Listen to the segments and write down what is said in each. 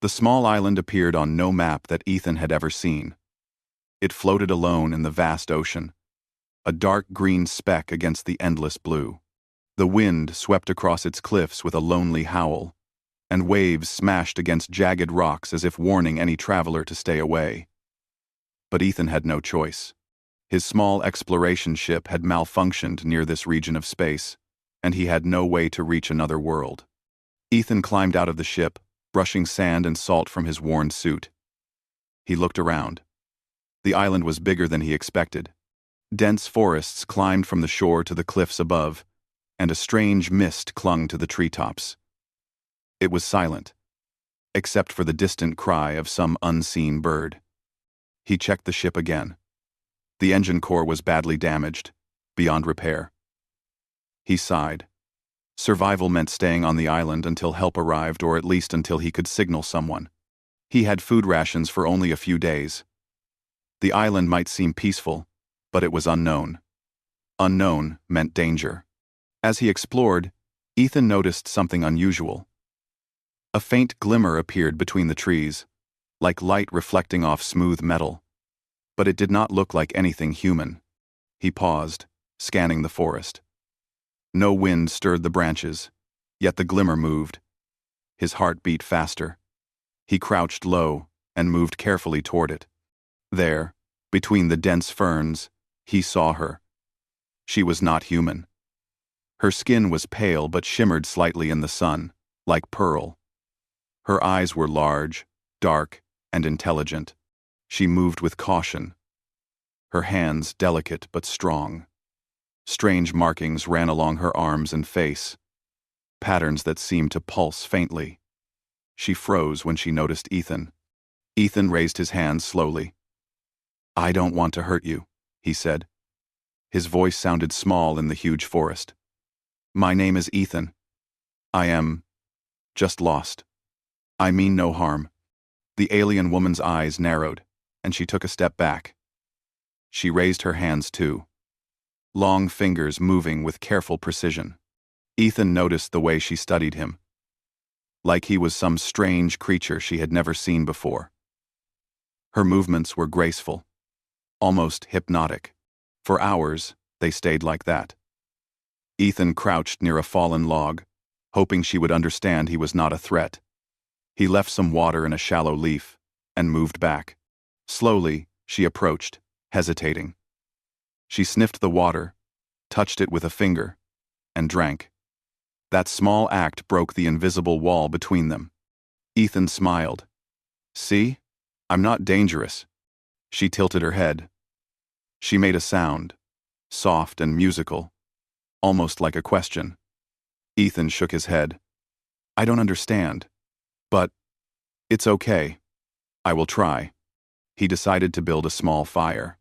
The small island appeared on no map that Ethan had ever seen. It floated alone in the vast ocean, a dark green speck against the endless blue. The wind swept across its cliffs with a lonely howl, and waves smashed against jagged rocks as if warning any traveler to stay away. But Ethan had no choice. His small exploration ship had malfunctioned near this region of space, and he had no way to reach another world. Ethan climbed out of the ship, brushing sand and salt from his worn suit. He looked around. The island was bigger than he expected. Dense forests climbed from the shore to the cliffs above, and a strange mist clung to the treetops. It was silent, except for the distant cry of some unseen bird. He checked the ship again. The engine core was badly damaged, beyond repair. He sighed. Survival meant staying on the island until help arrived, or at least until he could signal someone. He had food rations for only a few days. The island might seem peaceful, but it was unknown. Unknown meant danger. As he explored, Ethan noticed something unusual. A faint glimmer appeared between the trees, like light reflecting off smooth metal. But it did not look like anything human. He paused, scanning the forest. No wind stirred the branches, yet the glimmer moved. His heart beat faster. He crouched low and moved carefully toward it. There, between the dense ferns, he saw her. She was not human. Her skin was pale but shimmered slightly in the sun, like pearl. Her eyes were large, dark, and intelligent. She moved with caution. Her hands delicate but strong. Strange markings ran along her arms and face, patterns that seemed to pulse faintly. She froze when she noticed Ethan. Ethan raised his hands slowly. "I don't want to hurt you," he said. His voice sounded small in the huge forest. "My name is Ethan. I am just lost. I mean no harm." The alien woman's eyes narrowed, and she took a step back. She raised her hands too, long fingers moving with careful precision. Ethan noticed the way she studied him, like he was some strange creature she had never seen before. Her movements were graceful, almost hypnotic. For hours, they stayed like that. Ethan crouched near a fallen log, hoping she would understand he was not a threat. He left some water in a shallow leaf and moved back. Slowly, she approached, hesitating. She sniffed the water, touched it with a finger, and drank. That small act broke the invisible wall between them. Ethan smiled. "See? I'm not dangerous." She tilted her head. She made a sound, soft and musical, almost like a question. Ethan shook his head. "I don't understand. But it's okay. I will try." He decided to build a small fire.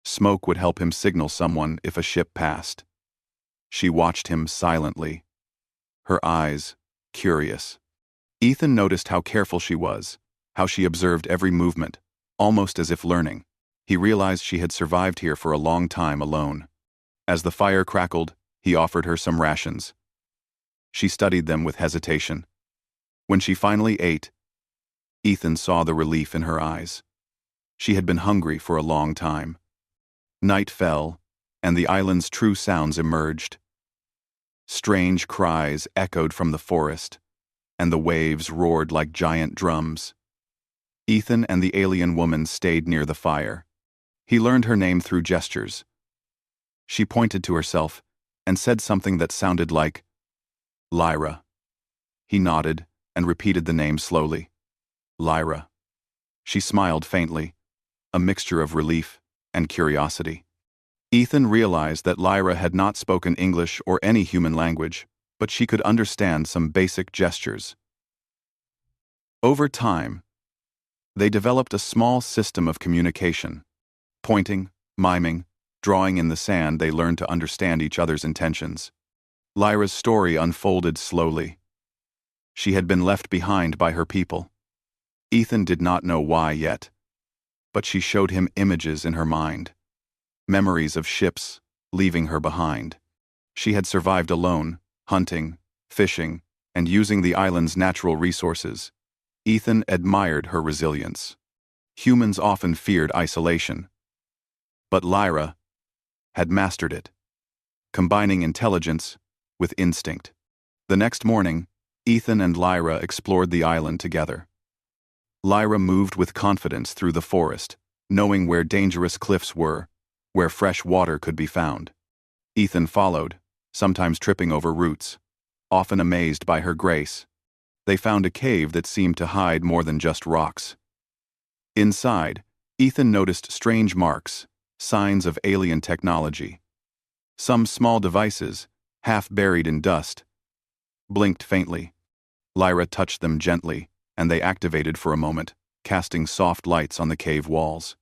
Smoke would help him signal someone if a ship passed. She watched him silently, her eyes curious. Ethan noticed how careful she was, how she observed every movement, almost as if learning. He realized she had survived here for a long time alone. As the fire crackled, he offered her some rations. She studied them with hesitation. When she finally ate, Ethan saw the relief in her eyes. She had been hungry for a long time. Night fell, and the island's true sounds emerged. Strange cries echoed from the forest, and the waves roared like giant drums. Ethan and the alien woman stayed near the fire. He learned her name through gestures. She pointed to herself and said something that sounded like Lyra. He nodded and repeated the name slowly. Lyra. She smiled faintly, a mixture of relief and curiosity. Ethan realized that Lyra had not spoken English or any human language, but she could understand some basic gestures. Over time, they developed a small system of communication. Pointing, miming, drawing in the sand, they learned to understand each other's intentions. Lyra's story unfolded slowly. She had been left behind by her people. Ethan did not know why yet, but she showed him images in her mind, memories of ships leaving her behind. She had survived alone, hunting, fishing, and using the island's natural resources. Ethan admired her resilience. Humans often feared isolation, but Lyra had mastered it, combining intelligence with instinct. The next morning, Ethan and Lyra explored the island together. Lyra moved with confidence through the forest, knowing where dangerous cliffs were, where fresh water could be found. Ethan followed, sometimes tripping over roots, often amazed by her grace. They found a cave that seemed to hide more than just rocks. Inside, Ethan noticed strange marks, signs of alien technology. Some small devices, half buried in dust, blinked faintly. Lyra touched them gently, and they activated for a moment, casting soft lights on the cave walls.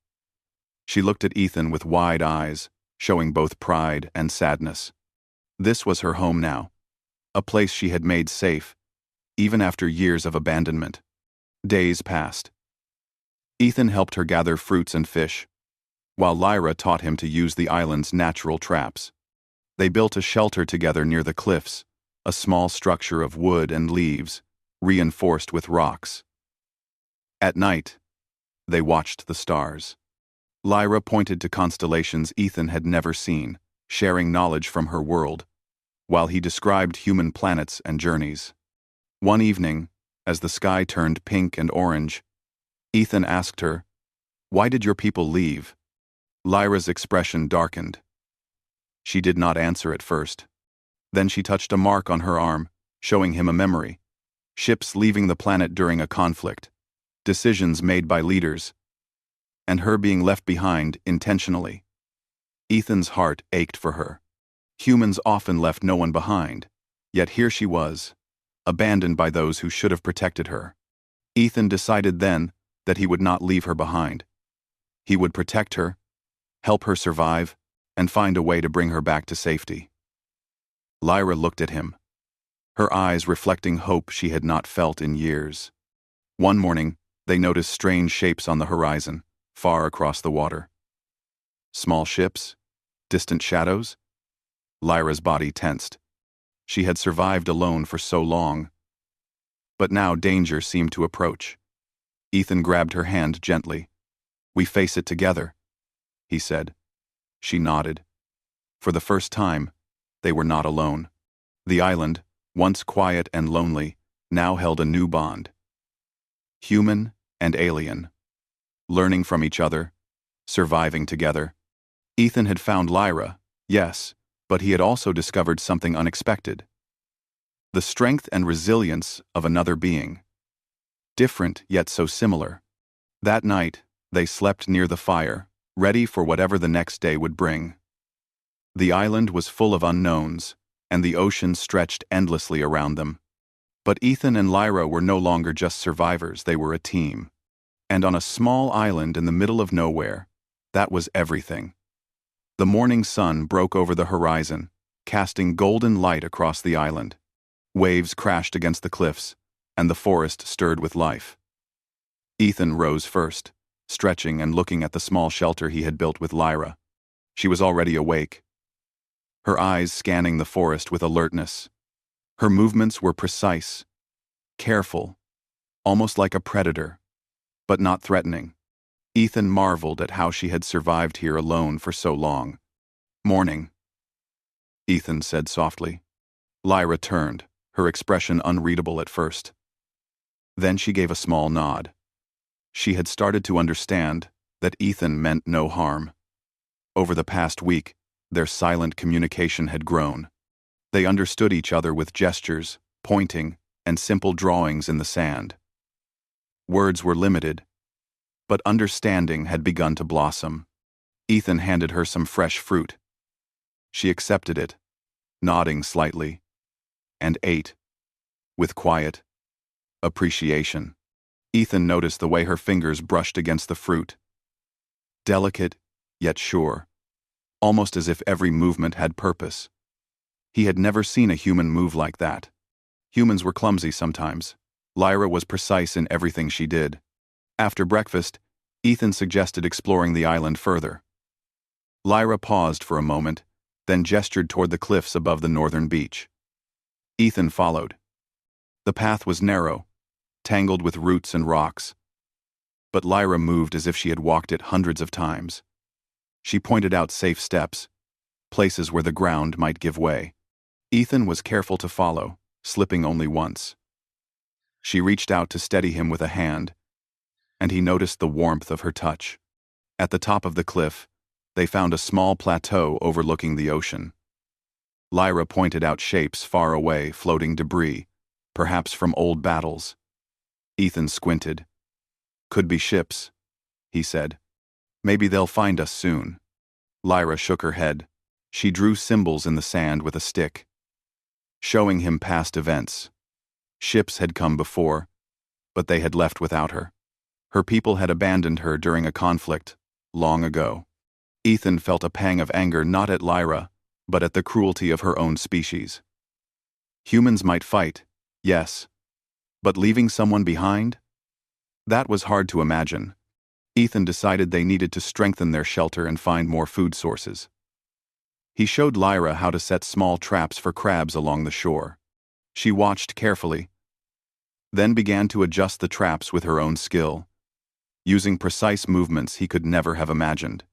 She looked at Ethan with wide eyes, showing both pride and sadness. This was her home now, a place she had made safe, even after years of abandonment. Days passed. Ethan helped her gather fruits and fish, while Lyra taught him to use the island's natural traps. They built a shelter together near the cliffs, a small structure of wood and leaves, reinforced with rocks. At night, they watched the stars. Lyra pointed to constellations Ethan had never seen, sharing knowledge from her world, while he described human planets and journeys. One evening, as the sky turned pink and orange, Ethan asked her, "Why did your people leave?" Lyra's expression darkened. She did not answer at first. Then she touched a mark on her arm, showing him a memory. Ships leaving the planet during a conflict, decisions made by leaders, and her being left behind intentionally. Ethan's heart ached for her. Humans often left no one behind, yet here she was, abandoned by those who should have protected her. Ethan decided then that he would not leave her behind. He would protect her, help her survive, and find a way to bring her back to safety. Lyra looked at him, her eyes reflecting hope she had not felt in years. One morning, they noticed strange shapes on the horizon, far across the water. Small ships? Distant shadows? Lyra's body tensed. She had survived alone for so long, but now danger seemed to approach. Ethan grabbed her hand gently. "We face it together," he said. She nodded. For the first time, they were not alone. The island, once quiet and lonely, now held a new bond. Human and alien. Learning from each other, surviving together. Ethan had found Lyra, yes, but he had also discovered something unexpected. The strength and resilience of another being. Different yet so similar. That night, they slept near the fire, ready for whatever the next day would bring. The island was full of unknowns, and the ocean stretched endlessly around them. But Ethan and Lyra were no longer just survivors, they were a team. And on a small island in the middle of nowhere, that was everything. The morning sun broke over the horizon, casting golden light across the island. Waves crashed against the cliffs, and the forest stirred with life. Ethan rose first, stretching and looking at the small shelter he had built with Lyra. She was already awake, her eyes scanning the forest with alertness. Her movements were precise, careful, almost like a predator, but not threatening. Ethan marveled at how she had survived here alone for so long. "Morning," Ethan said softly. Lyra turned, her expression unreadable at first. Then she gave a small nod. She had started to understand that Ethan meant no harm. Over the past week, their silent communication had grown. They understood each other with gestures, pointing, and simple drawings in the sand. Words were limited, but understanding had begun to blossom. Ethan handed her some fresh fruit. She accepted it, nodding slightly, and ate, with quiet appreciation. Ethan noticed the way her fingers brushed against the fruit. Delicate, yet sure, almost as if every movement had purpose. He had never seen a human move like that. Humans were clumsy sometimes. Lyra was precise in everything she did. After breakfast, Ethan suggested exploring the island further. Lyra paused for a moment, then gestured toward the cliffs above the northern beach. Ethan followed. The path was narrow, tangled with roots and rocks. But Lyra moved as if she had walked it hundreds of times. She pointed out safe steps, places where the ground might give way. Ethan was careful to follow, slipping only once. She reached out to steady him with a hand, and he noticed the warmth of her touch. At the top of the cliff, they found a small plateau overlooking the ocean. Lyra pointed out shapes far away, floating debris, perhaps from old battles. Ethan squinted. "Could be ships," he said. "Maybe they'll find us soon." Lyra shook her head. She drew symbols in the sand with a stick, showing him past events. Ships had come before, but they had left without her. Her people had abandoned her during a conflict, long ago. Ethan felt a pang of anger not at Lyra, but at the cruelty of her own species. Humans might fight, yes, but leaving someone behind? That was hard to imagine. Ethan decided they needed to strengthen their shelter and find more food sources. He showed Lyra how to set small traps for crabs along the shore. She watched carefully, then began to adjust the traps with her own skill, using precise movements he could never have imagined.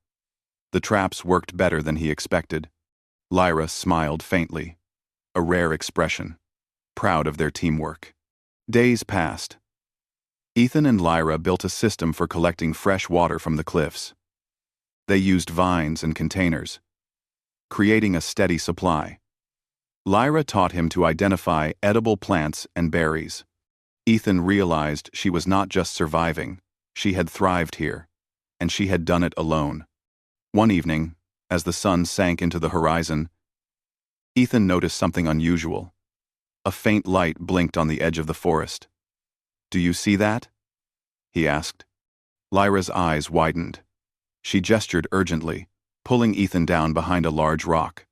The traps worked better than he expected. Lyra smiled faintly, a rare expression, proud of their teamwork. Days passed. Ethan and Lyra built a system for collecting fresh water from the cliffs. They used vines and containers, creating a steady supply. Lyra taught him to identify edible plants and berries. Ethan realized she was not just surviving, she had thrived here, and she had done it alone. One evening, as the sun sank into the horizon, Ethan noticed something unusual. A faint light blinked on the edge of the forest. "Do you see that?" he asked. Lyra's eyes widened. She gestured urgently, pulling Ethan down behind a large rock.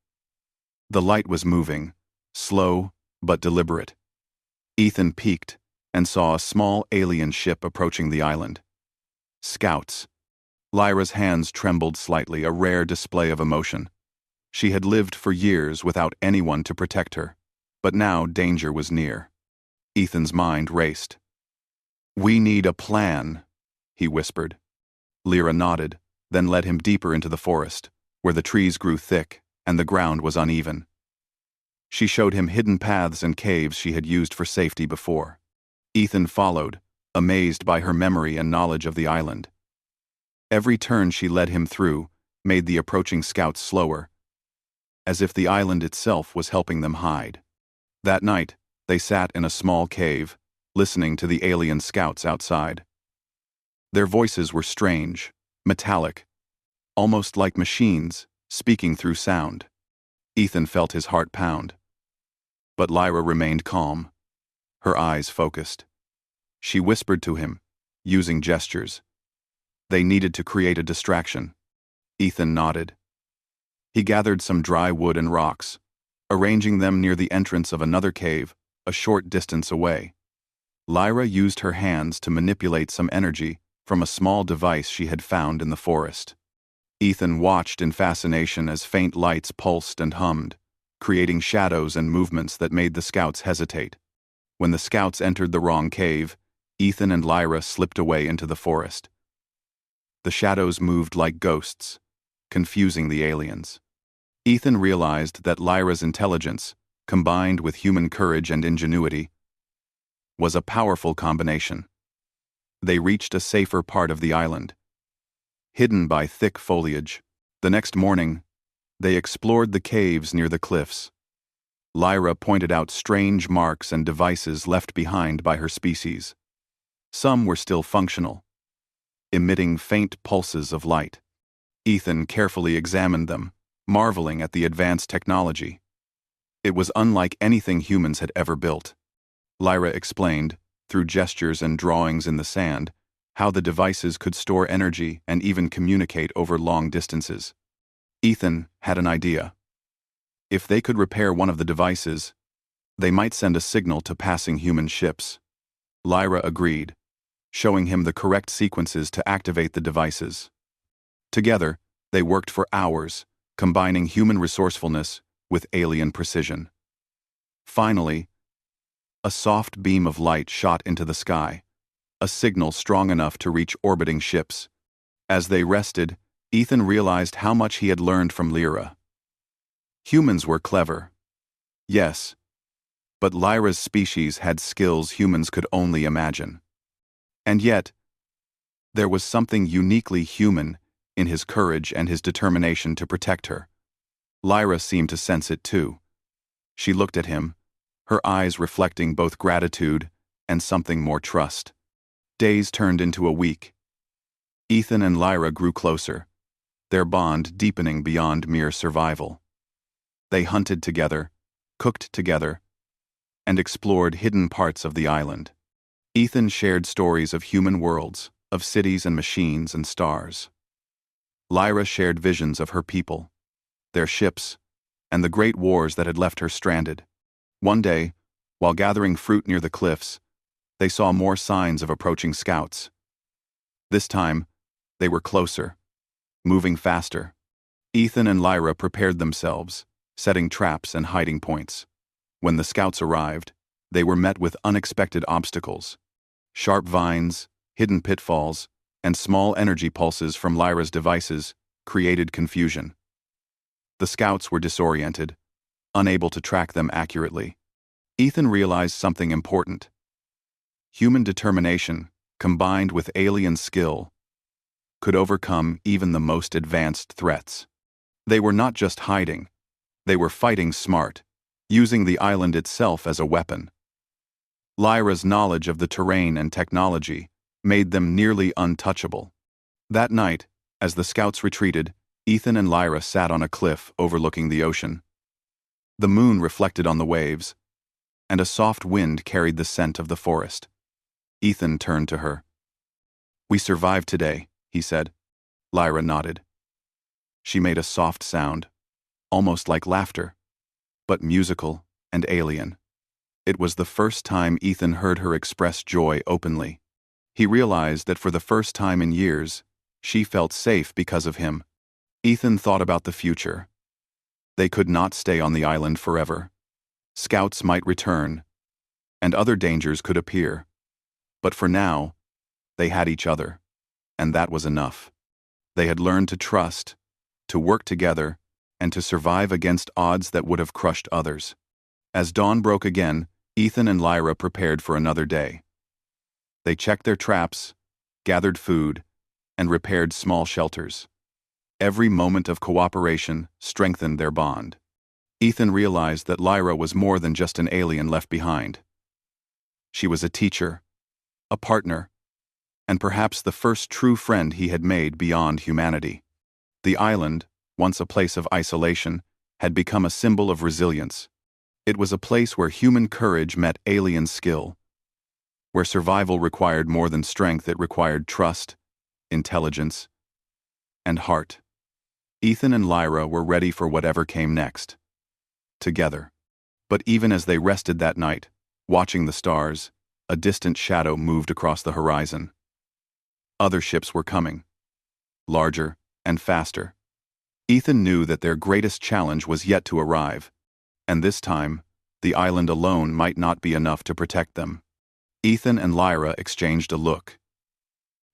The light was moving, slow but deliberate. Ethan peeked and saw a small alien ship approaching the island. Scouts. Lyra's hands trembled slightly, a rare display of emotion. She had lived for years without anyone to protect her, but now danger was near. Ethan's mind raced. "We need a plan," he whispered. Lyra nodded, then led him deeper into the forest, where the trees grew thick and the ground was uneven. She showed him hidden paths and caves she had used for safety before. Ethan followed, amazed by her memory and knowledge of the island. Every turn she led him through made the approaching scouts slower, as if the island itself was helping them hide. That night, they sat in a small cave, listening to the alien scouts outside. Their voices were strange, metallic, almost like machines speaking through sound. Ethan felt his heart pound. But Lyra remained calm, her eyes focused. She whispered to him, using gestures. They needed to create a distraction. Ethan nodded. He gathered some dry wood and rocks, arranging them near the entrance of another cave, a short distance away. Lyra used her hands to manipulate some energy from a small device she had found in the forest. Ethan watched in fascination as faint lights pulsed and hummed, creating shadows and movements that made the scouts hesitate. When the scouts entered the wrong cave, Ethan and Lyra slipped away into the forest. The shadows moved like ghosts, confusing the aliens. Ethan realized that Lyra's intelligence, combined with human courage and ingenuity, was a powerful combination. They reached a safer part of the island, hidden by thick foliage. The next morning, they explored the caves near the cliffs. Lyra pointed out strange marks and devices left behind by her species. Some were still functional, emitting faint pulses of light. Ethan carefully examined them, marveling at the advanced technology. It was unlike anything humans had ever built. Lyra explained, through gestures and drawings in the sand, how the devices could store energy and even communicate over long distances. Ethan had an idea. If they could repair one of the devices, they might send a signal to passing human ships. Lyra agreed, showing him the correct sequences to activate the devices. Together, they worked for hours, combining human resourcefulness with alien precision. Finally, A soft beam of light shot into the sky, a signal strong enough to reach orbiting ships. As they rested, Ethan realized how much he had learned from Lyra. Humans were clever. Yes. But Lyra's species had skills humans could only imagine. And yet, there was something uniquely human in his courage and his determination to protect her. Lyra seemed to sense it too. She looked at him, her eyes reflecting both gratitude and something more trust. Days turned into a week. Ethan and Lyra grew closer, their bond deepening beyond mere survival. They hunted together, cooked together, and explored hidden parts of the island. Ethan shared stories of human worlds, of cities and machines and stars. Lyra shared visions of her people, their ships, and the great wars that had left her stranded. One day, while gathering fruit near the cliffs, they saw more signs of approaching scouts. This time, they were closer, moving faster. Ethan and Lyra prepared themselves, setting traps and hiding points. When the scouts arrived, they were met with unexpected obstacles. Sharp vines, hidden pitfalls, and small energy pulses from Lyra's devices created confusion. The scouts were disoriented, unable to track them accurately. Ethan realized something important. Human determination, combined with alien skill, could overcome even the most advanced threats. They were not just hiding, they were fighting smart, using the island itself as a weapon. Lyra's knowledge of the terrain and technology made them nearly untouchable. That night, as the scouts retreated, Ethan and Lyra sat on a cliff overlooking the ocean. The moon reflected on the waves, and a soft wind carried the scent of the forest. Ethan turned to her. "We survived today," he said. Lyra nodded. She made a soft sound, almost like laughter, but musical and alien. It was the first time Ethan heard her express joy openly. He realized that for the first time in years, she felt safe because of him. Ethan thought about the future. They could not stay on the island forever. Scouts might return, and other dangers could appear. But for now, they had each other, and that was enough. They had learned to trust, to work together, and to survive against odds that would have crushed others. As dawn broke again, Ethan and Lyra prepared for another day. They checked their traps, gathered food, and repaired small shelters. Every moment of cooperation strengthened their bond. Ethan realized that Lyra was more than just an alien left behind. She was a teacher, a partner, and perhaps the first true friend he had made beyond humanity. The island, once a place of isolation, had become a symbol of resilience. It was a place where human courage met alien skill. Where survival required more than strength, it required trust, intelligence, and heart. Ethan and Lyra were ready for whatever came next. Together. But even as they rested that night, watching the stars, a distant shadow moved across the horizon. Other ships were coming. Larger and faster. Ethan knew that their greatest challenge was yet to arrive, and this time, the island alone might not be enough to protect them. Ethan and Lyra exchanged a look.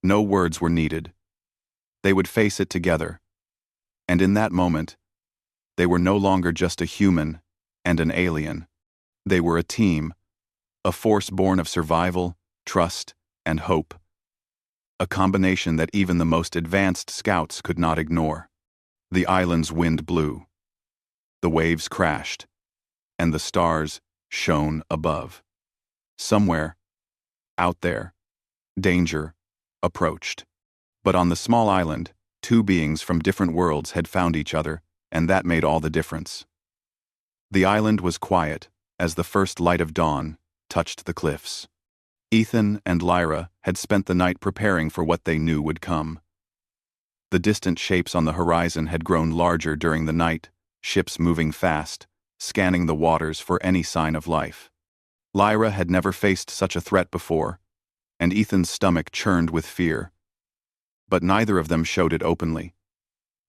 No words were needed. They would face it together. And in that moment, they were no longer just a human and an alien. They were a team, a force born of survival, trust, and hope. A combination that even the most advanced scouts could not ignore. The island's wind blew. The waves crashed, and the stars shone above. Somewhere, out there, danger approached. But on the small island, two beings from different worlds had found each other, and that made all the difference. The island was quiet as the first light of dawn touched the cliffs. Ethan and Lyra had spent the night preparing for what they knew would come. The distant shapes on the horizon had grown larger during the night, ships moving fast, scanning the waters for any sign of life. Lyra had never faced such a threat before, and Ethan's stomach churned with fear. But neither of them showed it openly.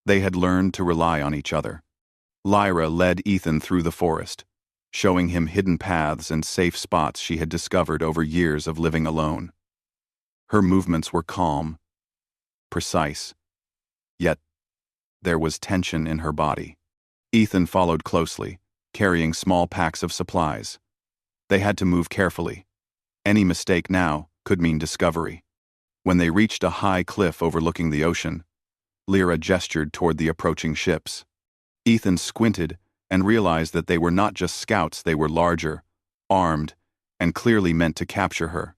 They had learned to rely on each other. Lyra led Ethan through the forest, showing him hidden paths and safe spots she had discovered over years of living alone. Her movements were calm, precise, yet there was tension in her body. Ethan followed closely, carrying small packs of supplies. They had to move carefully. Any mistake now could mean discovery. When they reached a high cliff overlooking the ocean, Lyra gestured toward the approaching ships. Ethan squinted and realized that they were not just scouts, they were larger, armed, and clearly meant to capture her.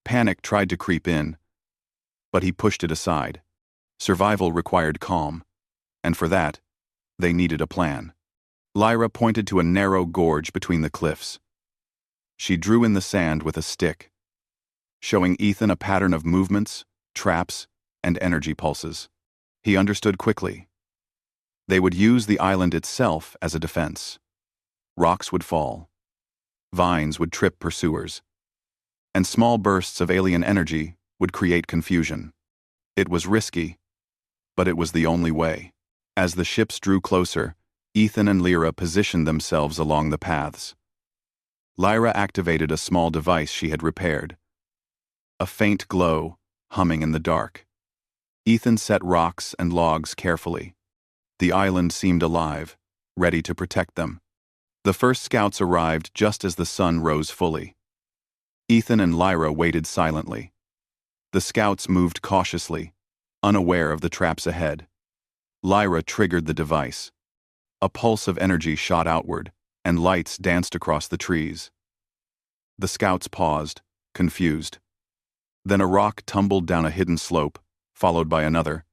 Panic tried to creep in, but he pushed it aside. Survival required calm, and for that, they needed a plan. Lyra pointed to a narrow gorge between the cliffs. She drew in the sand with a stick, showing Ethan a pattern of movements, traps, and energy pulses. He understood quickly. They would use the island itself as a defense. Rocks would fall, vines would trip pursuers, and small bursts of alien energy would create confusion. It was risky, but it was the only way. As the ships drew closer, Ethan and Lyra positioned themselves along the paths. Lyra activated a small device she had repaired. A faint glow, humming in the dark. Ethan set rocks and logs carefully. The island seemed alive, ready to protect them. The first scouts arrived just as the sun rose fully. Ethan and Lyra waited silently. The scouts moved cautiously, unaware of the traps ahead. Lyra triggered the device. A pulse of energy shot outward, and lights danced across the trees. The scouts paused, confused. Then a rock tumbled down a hidden slope, followed by another,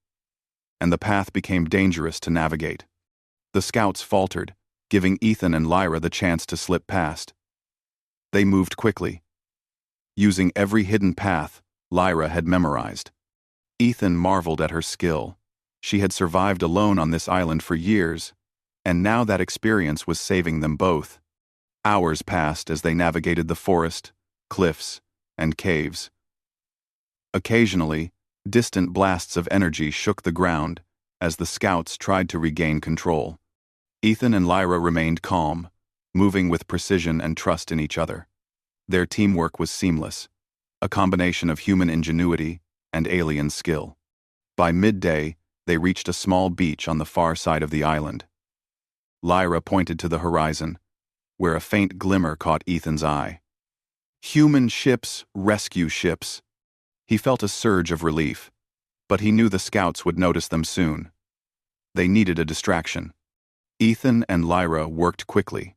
and the path became dangerous to navigate. The scouts faltered, giving Ethan and Lyra the chance to slip past. They moved quickly, using every hidden path Lyra had memorized. Ethan marveled at her skill. She had survived alone on this island for years, and now that experience was saving them both. Hours passed as they navigated the forest, cliffs, and caves. Occasionally, distant blasts of energy shook the ground as the scouts tried to regain control. Ethan and Lyra remained calm, moving with precision and trust in each other. Their teamwork was seamless, a combination of human ingenuity and alien skill. By midday, they reached a small beach on the far side of the island. Lyra pointed to the horizon, where a faint glimmer caught Ethan's eye. Human ships, rescue ships. He felt a surge of relief, but he knew the scouts would notice them soon. They needed a distraction. Ethan and Lyra worked quickly.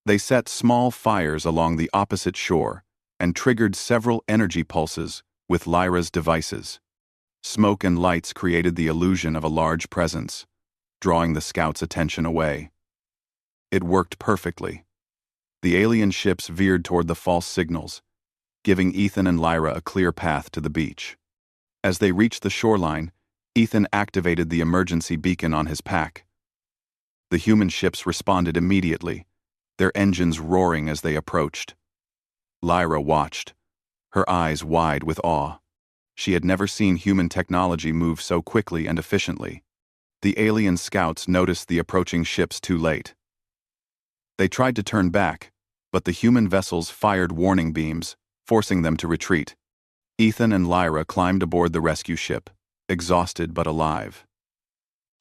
They set small fires along the opposite shore and triggered several energy pulses with Lyra's devices. Smoke and lights created the illusion of a large presence, drawing the scouts' attention away. It worked perfectly. The alien ships veered toward the false signals, giving Ethan and Lyra a clear path to the beach. As they reached the shoreline, Ethan activated the emergency beacon on his pack. The human ships responded immediately, their engines roaring as they approached. Lyra watched, her eyes wide with awe. She had never seen human technology move so quickly and efficiently. The alien scouts noticed the approaching ships too late. They tried to turn back, but the human vessels fired warning beams, forcing them to retreat. Ethan and Lyra climbed aboard the rescue ship, exhausted but alive.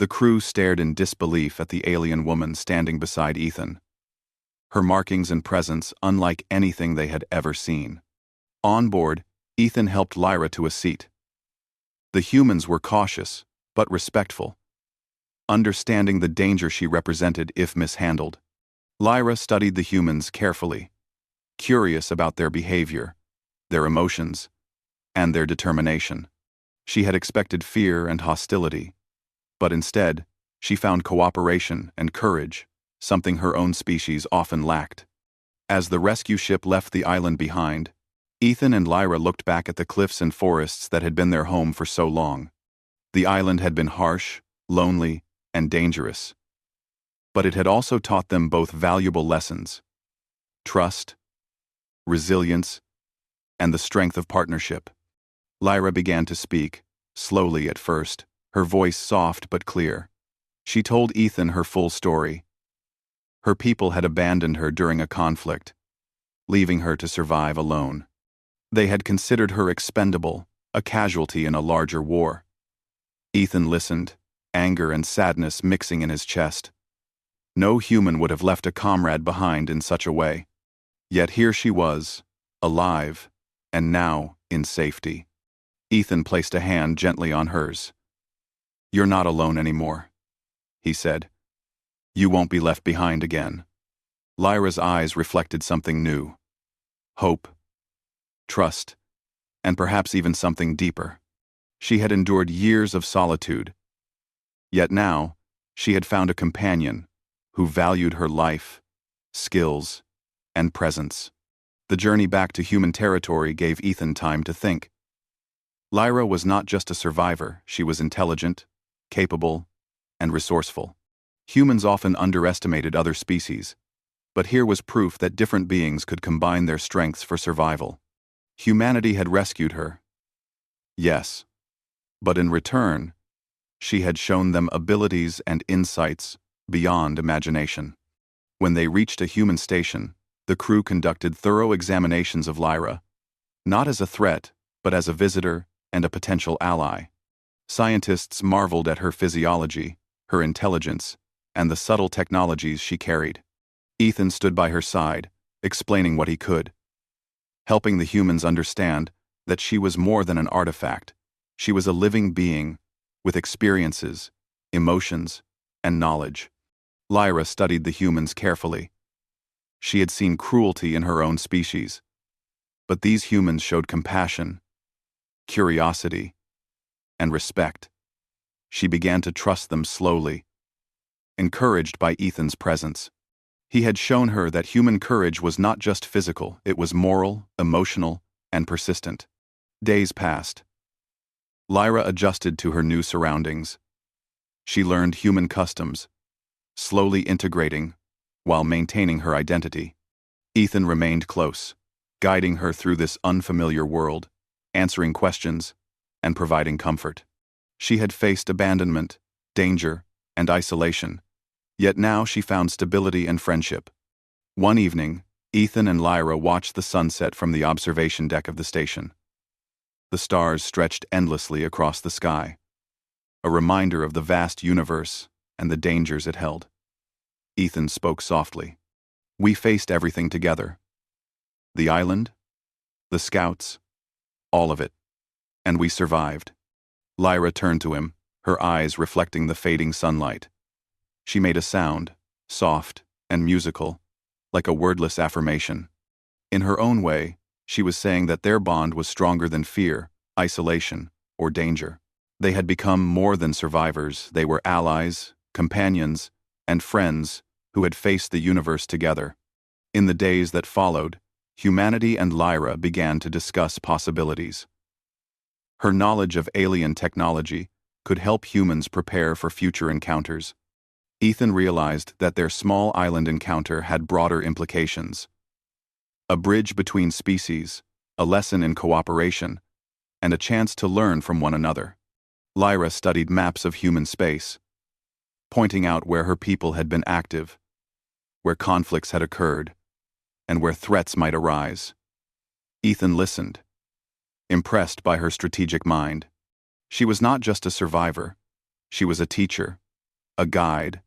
The crew stared in disbelief at the alien woman standing beside Ethan. Her markings and presence unlike anything they had ever seen. On board, Ethan helped Lyra to a seat. The humans were cautious, but respectful, understanding the danger she represented if mishandled. Lyra studied the humans carefully, curious about their behavior, their emotions, and their determination. She had expected fear and hostility, but instead, she found cooperation and courage, something her own species often lacked. As the rescue ship left the island behind, Ethan and Lyra looked back at the cliffs and forests that had been their home for so long. The island had been harsh, lonely, and dangerous. But it had also taught them both valuable lessons: trust, resilience, and the strength of partnership. Lyra began to speak, slowly at first, her voice soft but clear. She told Ethan her full story. Her people had abandoned her during a conflict, leaving her to survive alone. They had considered her expendable, a casualty in a larger war. Ethan listened, anger and sadness mixing in his chest. No human would have left a comrade behind in such a way. Yet here she was, alive, and now in safety. Ethan placed a hand gently on hers. "You're not alone anymore," he said. "You won't be left behind again." Lyra's eyes reflected something new. Hope, trust, and perhaps even something deeper. She had endured years of solitude. Yet now, she had found a companion who valued her life, skills, and presence. The journey back to human territory gave Ethan time to think. Lyra was not just a survivor, she was intelligent, capable, and resourceful. Humans often underestimated other species, but here was proof that different beings could combine their strengths for survival. Humanity had rescued her. Yes, but in return, she had shown them abilities and insights beyond imagination. When they reached a human station, the crew conducted thorough examinations of Lyra, not as a threat, but as a visitor and a potential ally. Scientists marveled at her physiology, her intelligence, and the subtle technologies she carried. Ethan stood by her side, explaining what he could, helping the humans understand that she was more than an artifact. She was a living being, with experiences, emotions, and knowledge. Lyra studied the humans carefully. She had seen cruelty in her own species, but these humans showed compassion, curiosity, and respect. She began to trust them slowly, encouraged by Ethan's presence. He had shown her that human courage was not just physical, it was moral, emotional, and persistent. Days passed. Lyra adjusted to her new surroundings. She learned human customs, slowly integrating while maintaining her identity. Ethan remained close, guiding her through this unfamiliar world, answering questions, and providing comfort. She had faced abandonment, danger, and isolation, yet now she found stability and friendship. One evening, Ethan and Lyra watched the sunset from the observation deck of the station. The stars stretched endlessly across the sky, a reminder of the vast universe and the dangers it held. Ethan spoke softly. "We faced everything together. The island, the scouts, all of it. And we survived." Lyra turned to him, her eyes reflecting the fading sunlight. She made a sound, soft and musical, like a wordless affirmation. In her own way, she was saying that their bond was stronger than fear, isolation, or danger. They had become more than survivors. They were allies, companions, and friends who had faced the universe together. In the days that followed, humanity and Lyra began to discuss possibilities. Her knowledge of alien technology could help humans prepare for future encounters. Ethan realized that their small island encounter had broader implications. A bridge between species, a lesson in cooperation, and a chance to learn from one another. Lyra studied maps of human space, pointing out where her people had been active, where conflicts had occurred, and where threats might arise. Ethan listened, impressed by her strategic mind. She was not just a survivor, she was a teacher, a guide,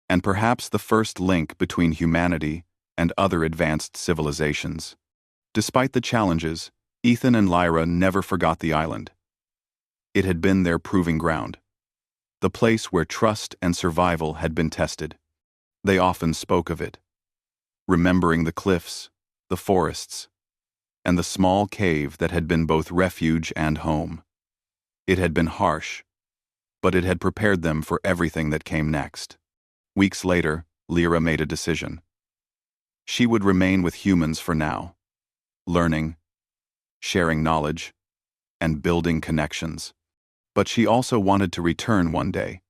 and perhaps the first link between humanity and other advanced civilizations. Despite the challenges, Ethan and Lyra never forgot the island. It had been their proving ground, the place where trust and survival had been tested. They often spoke of it, remembering the cliffs, the forests, and the small cave that had been both refuge and home. It had been harsh, but it had prepared them for everything that came next. Weeks later, Lyra made a decision. She would remain with humans for now, learning, sharing knowledge, and building connections. But she also wanted to return one day,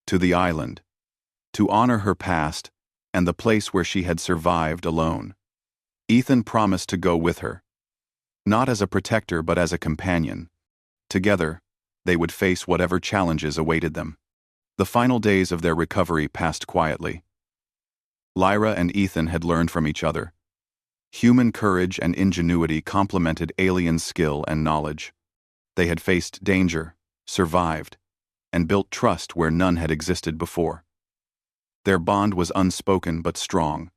to the island, to honor her past and the place where she had survived alone. Ethan promised to go with her, not as a protector but as a companion. Together, they would face whatever challenges awaited them. The final days of their recovery passed quietly. Lyra and Ethan had learned from each other. Human courage and ingenuity complemented alien skill and knowledge. They had faced danger, survived, and built trust where none had existed before. Their bond was unspoken but strong,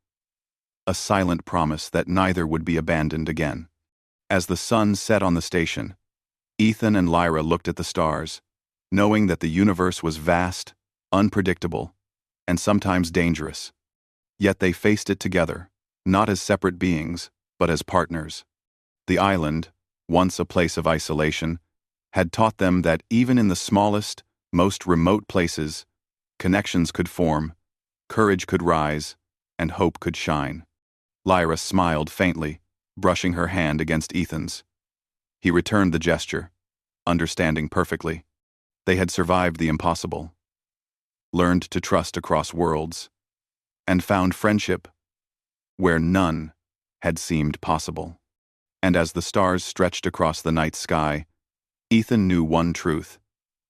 a silent promise that neither would be abandoned again. As the sun set on the station, Ethan and Lyra looked at the stars, knowing that the universe was vast, unpredictable, and sometimes dangerous. Yet they faced it together, not as separate beings, but as partners. The island, once a place of isolation, had taught them that even in the smallest, most remote places, connections could form, courage could rise, and hope could shine. Lyra smiled faintly, brushing her hand against Ethan's. He returned the gesture, understanding perfectly. They had survived the impossible, learned to trust across worlds, and found friendship where none had seemed possible. And as the stars stretched across the night sky, Ethan knew one truth.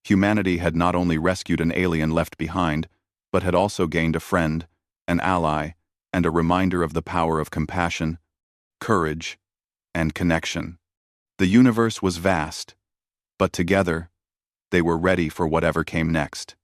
Humanity had not only rescued an alien left behind, but had also gained a friend, an ally, and a reminder of the power of compassion, courage, and connection. The universe was vast, but together, they were ready for whatever came next.